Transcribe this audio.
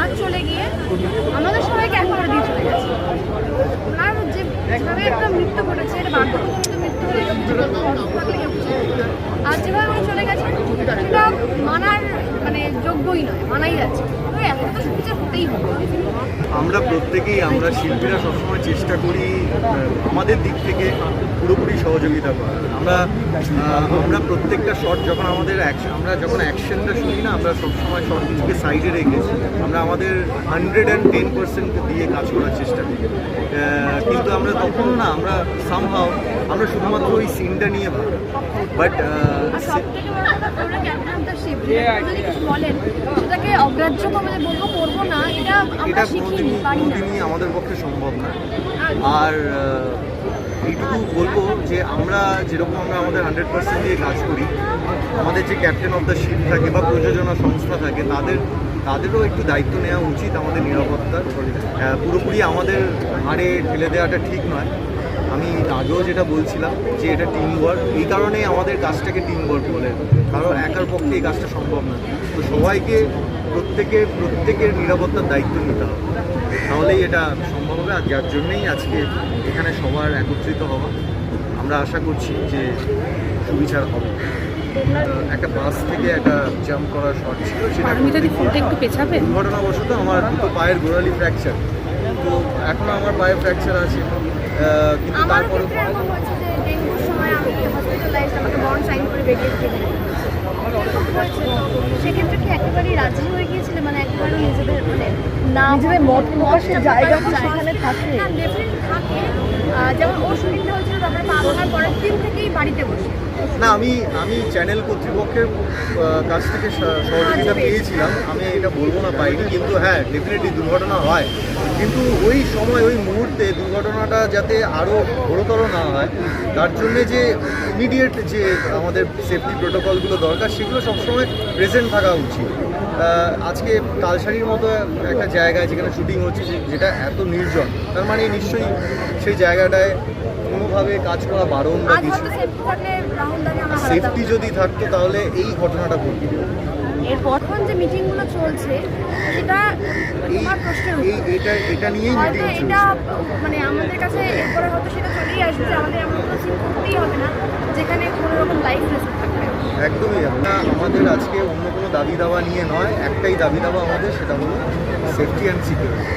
রাত চলে গিয়ে আমাদের সবাইকে এক করে দিয়ে চলে গেছে। আর যেভাবে একটা মৃত্যু ঘটেছে, এটা বাধ্যতামূলক মৃত্যু হলে থাকলে কেউ কিছু করবে না। আর যেভাবে উনি চলে গেছেন সেটা মানার মানে যোগ্যই নয়, মানাই যাচ্ছে। তো এত তো কিছু হতেই হবে। আমরা প্রত্যেকেই, আমরা শিল্পীরা সবসময় চেষ্টা করি আমাদের দিক থেকে পুরোপুরি সহযোগিতা করার। আমরা প্রত্যেকটা শট যখন আমরা যখন অ্যাকশনটা শুনি না, আমরা সবসময় শটকে সাইডে রেখে আমরা আমাদের 110% দিয়ে কাজ করার চেষ্টা করি। কিন্তু আমরা তখনও না, আমরা সামহাও আমরা শুধুমাত্র ওই সিনটা নিয়ে ভাবি। বাট সেটাকে অগ্রাহ্য করবো না, এটা কোনোদিনই আমাদের পক্ষে সম্ভব না। আর এইটুকু বলবো যে আমরা যেরকম আমাদের 100% দিয়ে কাজ করি, আমাদের যে ক্যাপ্টেন অফ দ্য শিপ থাকে বা প্রযোজনা সংস্থা থাকে, তাদেরও একটু দায়িত্ব নেওয়া উচিত আমাদের নিরাপত্তার। পুরোপুরি আমাদের হারে ঠেলে দেওয়াটা ঠিক নয়। আমি আগেও যেটা বলছিলাম যে এটা টিম ওয়ার্ক, এই কারণেই আমাদের কাজটাকে টিম ওয়ার্ক বলে, কারণ একার পক্ষে এই কাজটা সম্ভব না। তো সবাইকে প্রত্যেকের নিরাপত্তার দায়িত্ব নিতে হবে, তাহলেই এটা সম্ভব হবে। আর যার জন্যেই আজকে এখানে সবার একত্রিত হওয়া। আমরা আশা করছি যে সুবিচার হবে। একটা বাস থেকে একটা জাম্প করার শট ছিল, সেটা দুর্ঘটনাবশত আমার দুটো পায়ের গোড়ালি ফ্র্যাকচার, তো এখনও আমার পায়ে ফ্র্যাকচার আছে। কিন্তু তারপরে সেক্ষেত্রে কি একেবারেই রাজি হয়ে গিয়েছিল, মানে একেবারে নিজেদের নিজেদের মত প্রকাশের জায়গা সেখানে থাকে থাকে। যেমন ওর শুটিংটা হয়েছিল তারপরে পা ভাঙার পরের দিন থেকেই বাড়িতে বসে। না, আমি চ্যানেল কর্তৃপক্ষের কাছ থেকে সহযোগিতা পেয়েছিলাম, আমি এটা বলবো না পাইনি। কিন্তু হ্যাঁ, ডেফিনেটলি দুর্ঘটনা হয়, কিন্তু ওই সময় ওই মুহূর্তে দুর্ঘটনাটা যাতে আরও ঘোরতর না হয় তার জন্যে যে ইমিডিয়েট যে আমাদের সেফটি প্রোটোকলগুলো দরকার, সেগুলো সবসময় প্রেজেন্ট থাকা উচিত। আজকে তালসারির মতো একটা জায়গায় যেখানে শুটিং হচ্ছে, যেটা এত নির্জন, তার মানে নিশ্চয়ই সেই জায়গাটায় কোনোভাবে কাজ করা বারণ বা কিছু। সেফটি যদি থাকতো তাহলে এই ঘটনাটা ঘটত। এরপর যে মিটিংগুলো চলছে সেটা এটা নিয়েই মিটিং চলছে। এটা মানে আমাদের কাছে এরপরে হয়তো সেটা চলেই আসবে যে আমাদের এমন কোনো সিন করতেই হবে না যেখানে কোনো রকম লাইফ রিস্ক থাকবে। একদমই আমাদের আজকে অন্য কোনো দাবি দাওয়া নিয়ে নয়, একটাই দাবি দাওয়া আমাদের, সেটা হলো সেফটি অ্যান্ড সিকিউরিটি।